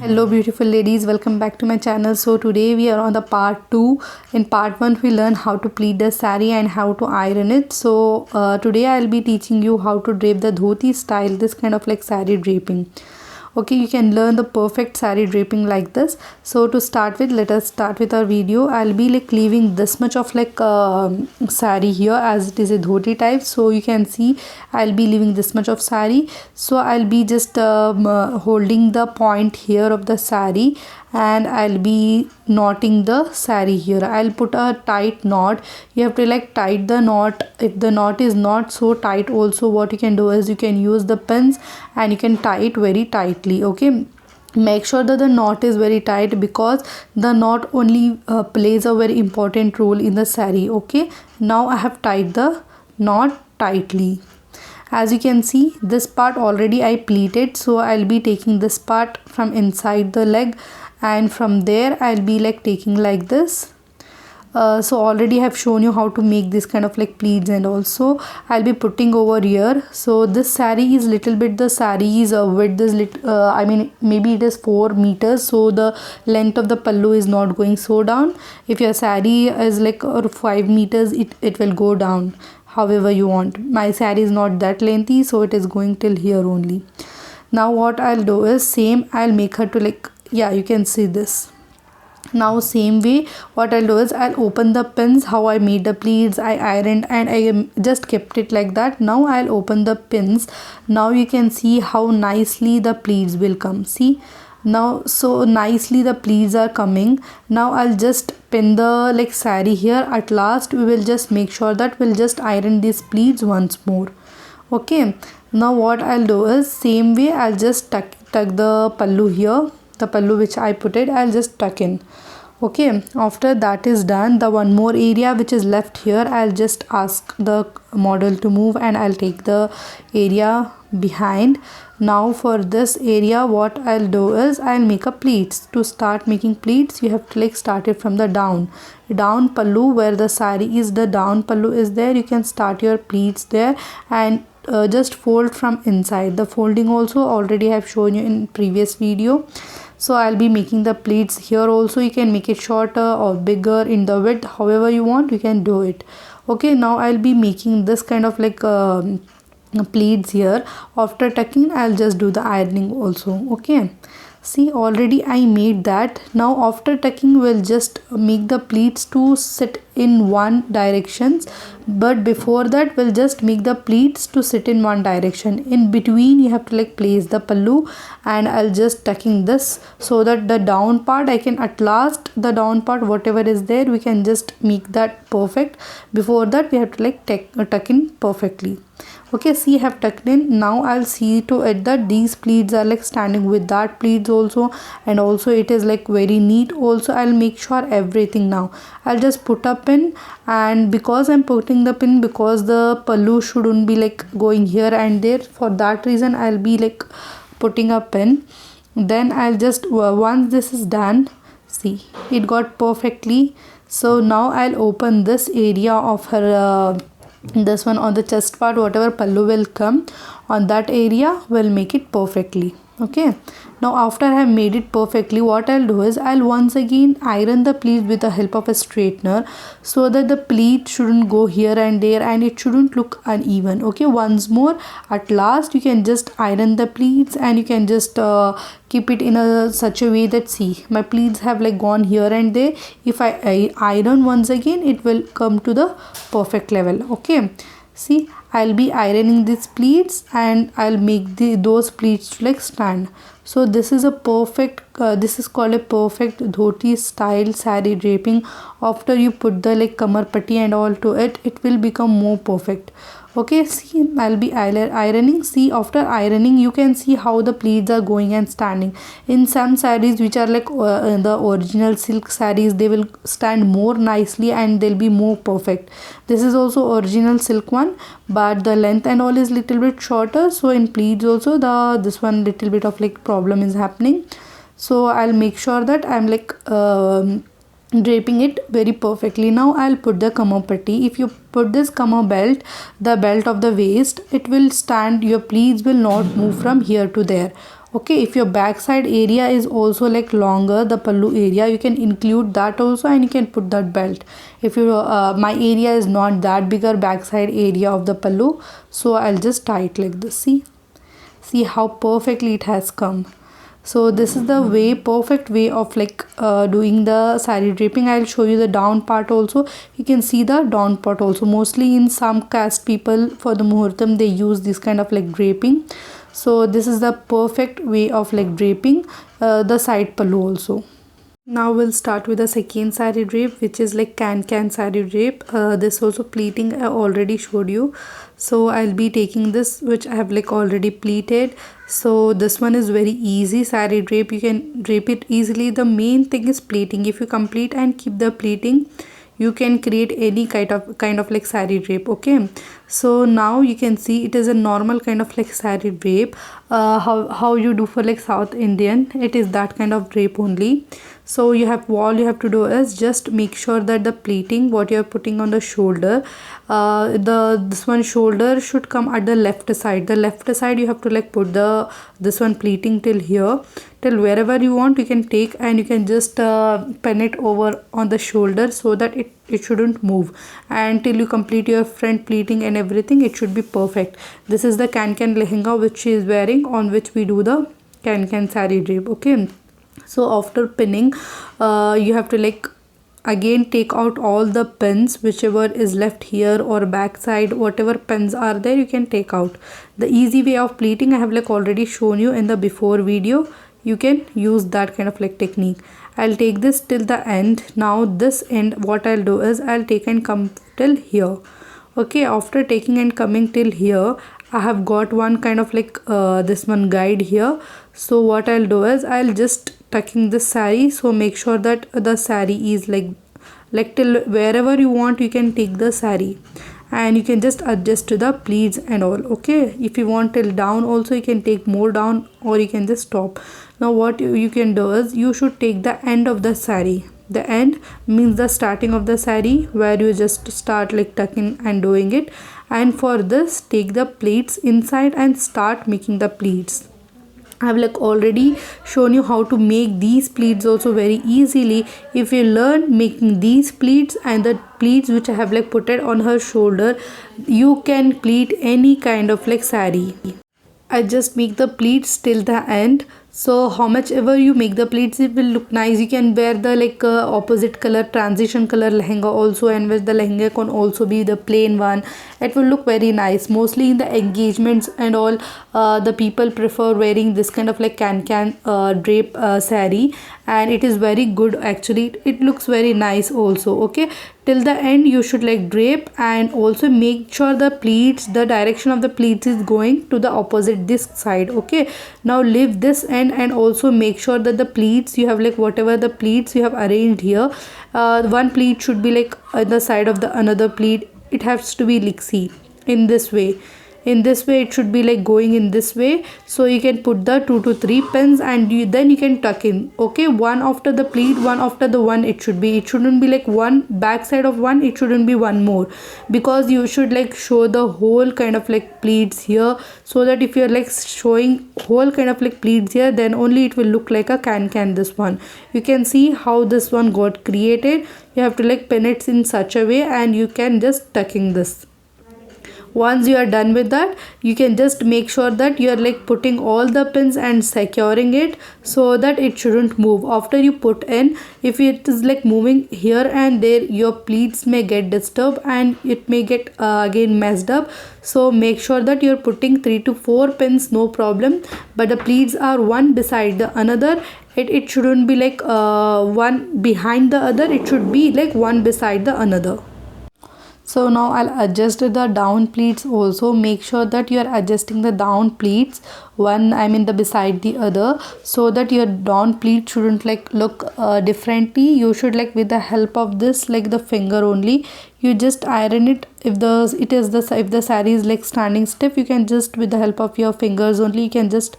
Hello beautiful ladies, welcome back to my channel. So today we are on the part 2. In part 1 we learn how to pleat the saree and how to iron it. So today I'll be teaching you how to drape the dhoti style, this kind of like saree draping. Okay, you can learn the perfect saree draping like this. So to start with, let us start with our video. I'll be like leaving this much of like saree here as it is a dhoti type. So you can see I'll be leaving this much of saree. So I'll be just holding the point here of the saree and I'll be knotting the saree here. I'll put a tight knot. You have to like tight the knot. If the knot is not so tight, also what you can do is you can use the pins and you can tie it very tightly. Okay, make sure that the knot is very tight because the knot only plays a very important role in the saree. Okay, now I have tied the knot tightly. As you can see, this part already I pleated, so I'll be taking this part from inside the leg and from there I'll be like taking like this. So already I have shown you how to make this kind of like pleats, and also I'll be putting over here. So this saree is little bit, the saree's width is I mean maybe it is 4 meters, so the length of the pallu is not going so down. If your saree is like 5 meters, it will go down however you want. My saree is not that lengthy, so it is going till here only. Now what I'll do is same, I'll make her to like, yeah, you can see this. Now same way what I'll do is I'll open the pins, how I made the pleats, I ironed and I just kept it like that. Now I'll open the pins. Now you can see how nicely the pleats will come. See, now so nicely the pleats are coming. Now I'll just pin the like saree here. At last we will just make sure that we'll just iron these pleats once more. Okay, now what I'll do is same way I'll just tuck the pallu here. The pallu which I put it, I'll just tuck in. Okay, after that is done, the one more area which is left here, I'll just ask the model to move and I'll take the area behind. Now for this area what I'll do is I'll make a pleats. To start making pleats, you have to like start it from the down pallu, where the saree is, the down pallu is there. You can start your pleats there and just fold from inside. The folding also already I have shown you in previous video. So I'll be making the pleats here also. You can make it shorter or bigger in the width, however you want, you can do it. Okay, now I'll be making this kind of like pleats here. After tucking, I'll just do the ironing also. Okay, see, already I made that. Now after tucking, we'll just make the pleats to sit in one directions, but before that we'll just make the pleats to sit in one direction. In between you have to like place the pallu, and I'll just tucking this so that the down part, I can at last the down part whatever is there, we can just make that perfect. Before that we have to like tuck in perfectly. Okay, see, I have tucked in. Now I'll see to it that these pleats are like standing with that pleats also, and also it is like very neat also. I'll make sure everything. Now I'll just put a pin, and because I'm putting the pin, because the pallu shouldn't be like going here and there, for that reason I'll be like putting a pin. Then I'll just once this is done, see, it got perfectly. So now I'll open this area of her this one on the chest part, whatever pallu will come on that area, will make it perfectly. Okay, now after I have made it perfectly, what I'll do is I'll once again iron the pleat with the help of a straightener, so that the pleat shouldn't go here and there and it shouldn't look uneven. Okay, once more, at last you can just iron the pleats and you can just keep it in a such a way that, see, my pleats have like gone here and there. If I iron once again, it will come to the perfect level. Okay, see, I'll be ironing these pleats and I'll make those pleats to like stand. So this is a perfect this is called a perfect dhoti style saree draping. After you put the like kamar patti and all to it, it will become more perfect. Okay, see, I'll be ironing. See, after ironing you can see how the pleats are going and standing. In some sarees which are like the original silk sarees, they will stand more nicely and they'll be more perfect. This is also original silk one, but the length and all is little bit shorter. So in pleats also this one little bit of like problem is happening. So I'll make sure that I'm like draping it very perfectly. Now I'll put the kamar patti. If you put this kamar belt, the belt of the waist, it will stand, your pleats will not move from here to there. Okay, if your backside area is also like longer, the pallu area, you can include that also, and you can put that belt. If you my area is not that bigger backside area of the pallu, so I'll just tie it like this. See how perfectly it has come. So this is the way, perfect way of like doing the saree draping. I'll show you the down part also. You can see the down part also. Mostly in some caste people, for the muhurtham, they use this kind of like draping. So this is the perfect way of like draping the side pallu also. Now we'll start with the second saree drape, which is like CanCan saree drape. This also pleating I already showed you. So I'll be taking this, which I have like already pleated. So this one is very easy saree drape. You can drape it easily. The main thing is pleating. If you complete and keep the pleating, you can create any kind of like saree drape. Okay, so now you can see it is a normal kind of like saree drape, how you do for like South Indian. It is that kind of drape only. So you have to do is just make sure that the pleating what you are putting on the shoulder, this one shoulder should come at the left side. The left side you have to like put this one pleating till here, till wherever you want. You can take and you can just pen it over on the shoulder so that it shouldn't move, and till you complete your front pleating and everything, it should be perfect. This is the CanCan lehenga which she is wearing, on which we do the CanCan saree drape. Okay, so after pinning, you have to like again take out all the pins, whichever is left here or back side, whatever pins are there, you can take out. The easy way of pleating I have like already shown you in the before video. You can use that kind of like technique. I'll take this till the end. Now this end, what I'll do is I'll take and come till here. Okay, after taking and coming till here, I have got one kind of like this one guide here. So what I'll do is I'll just tucking this saree. So make sure that the saree is like till wherever you want, you can take the saree, and you can just adjust to the pleats and all. Okay, if you want till down also, you can take more down, or you can just stop. Now what you can do is you should take the end of the saree. The end means the starting of the saree, where you just start like tucking and doing it. And for this, take the pleats inside and start making the pleats. I have like already shown you how to make these pleats also very easily. If you learn making these pleats and the pleats which I have like put it on her shoulder, you can pleat any kind of like saree. I just make the pleats till the end. So how much ever you make the pleats, it will look nice. You can wear the like opposite color, transition color lehenga also, and with the lehenga can also be the plain one. It will look very nice. Mostly in the engagements and all, the people prefer wearing this kind of like CanCan drape saree, and it is very good actually. It looks very nice also. Okay, till the end you should like drape, and also make sure the pleats, the direction of the pleats is going to the opposite this side. Okay, now leave this end, and also make sure that the pleats you have like whatever the pleats you have arranged here, one pleat should be like on the side of the another pleat. It has to be like, see, in this way. In this way it should be like going in this way. So you can put the 2 to 3 pins, and then you can tuck in. Okay, one after the pleat, one after the one. It shouldn't be like one back side of one. It shouldn't be one more, because you should like show the whole kind of like pleats here, so that if you're like showing whole kind of like pleats here, then only it will look like a CanCan. This one, you can see how this one got created. You have to like pin it in such a way, and you can just tucking this. Once you are done with that, you can just make sure that you are like putting all the pins and securing it, so that it shouldn't move. After you put in, if it is like moving here and there, your pleats may get disturbed and it may get again messed up. So make sure that you are putting 3 to 4 pins, no problem, but the pleats are one beside the another. It shouldn't be like one behind the other. It should be like one beside the another. So now I'll adjust the down pleats also. Make sure that you are adjusting the down pleats one, I mean the beside the other, so that your down pleat shouldn't like look differently. You should like with the help of this like the finger only, you just iron it. If the saree is like standing stiff, you can just with the help of your fingers only, you can just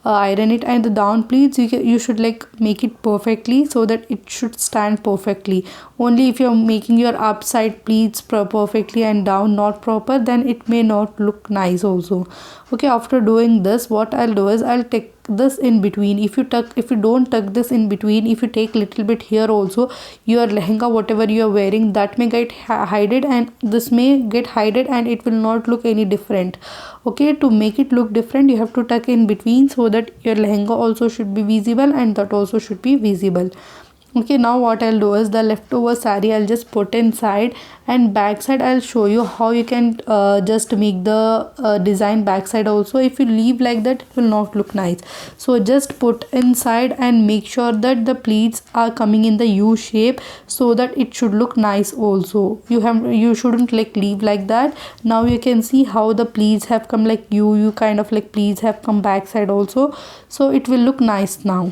iron it. And the down pleats, you should like make it perfectly so that it should stand perfectly. Only if you're making your upside pleats perfectly and down not proper, then it may not look nice also. Okay, after doing this, what I'll do is I'll take this in between. If you don't tuck this in between, if you take little bit here also, your lehenga whatever you are wearing, that may get hided, and this may get hided and it will not look any different. Okay, to make it look different, you have to tuck in between so that your lehenga also should be visible and that also should be visible. Okay, now what I'll do is the leftover saree I'll just put inside, and backside I'll show you how you can just make the design backside also. If you leave like that, it will not look nice. So just put inside and make sure that the pleats are coming in the U shape so that it should look nice also. You shouldn't like leave like that. Now you can see how the pleats have come like U kind of like pleats have come backside also, so it will look nice now.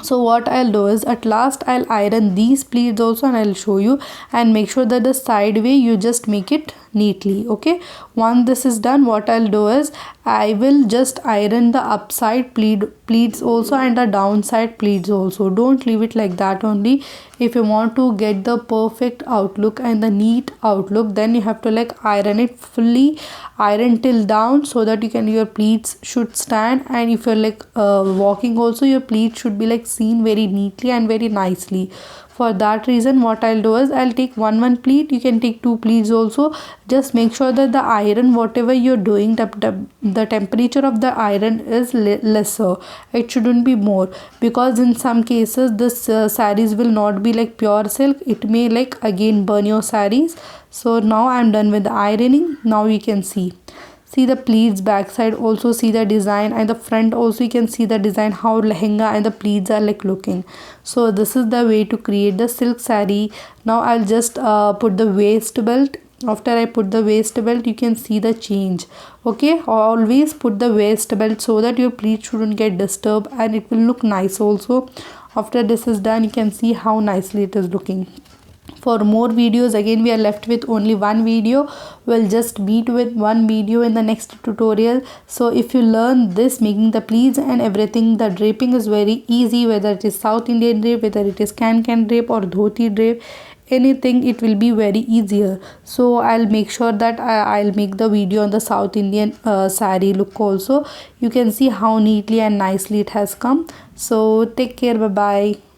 So what I'll do is at last I'll iron these pleats also, and I'll show you, and make sure that the side way you just make it neatly. Okay, once this is done, what I'll do is I will just iron the upside pleats also and the downside pleats also. Don't leave it like that only. If you want to get the perfect outlook and the neat outlook, then you have to like iron it fully, iron till down, so that your pleats should stand. And if you're like walking also, your pleats should be like seen very neatly and very nicely. For that reason, what I'll do is I'll take one pleat. You can take two pleats also. Just make sure that the iron, whatever you're doing, the temperature of the iron is lesser. It shouldn't be more, because in some cases this sarees will not be like pure silk. It may like again burn your sarees. So now I'm done with the ironing. Now you can see the pleats backside also, see the design, and the front also you can see the design, how lehenga and the pleats are like looking. So this is the way to create the silk saree. Now I'll just put the waist belt. After I put the waist belt, you can see the change. Okay, always put the waist belt so that your pleats shouldn't get disturbed, and it will look nice also. After this is done, you can see how nicely it is looking. For more videos, again we are left with only one video. We'll just meet with one video in the next tutorial. So if you learn this, making the pleats and everything, the draping is very easy, whether it is South Indian drape, whether it is CanCan drape or Dhoti drape, anything, it will be very easier. So I'll make sure that I'll make the video on the South Indian saree look also. You can see how neatly and nicely it has come. So take care, bye bye.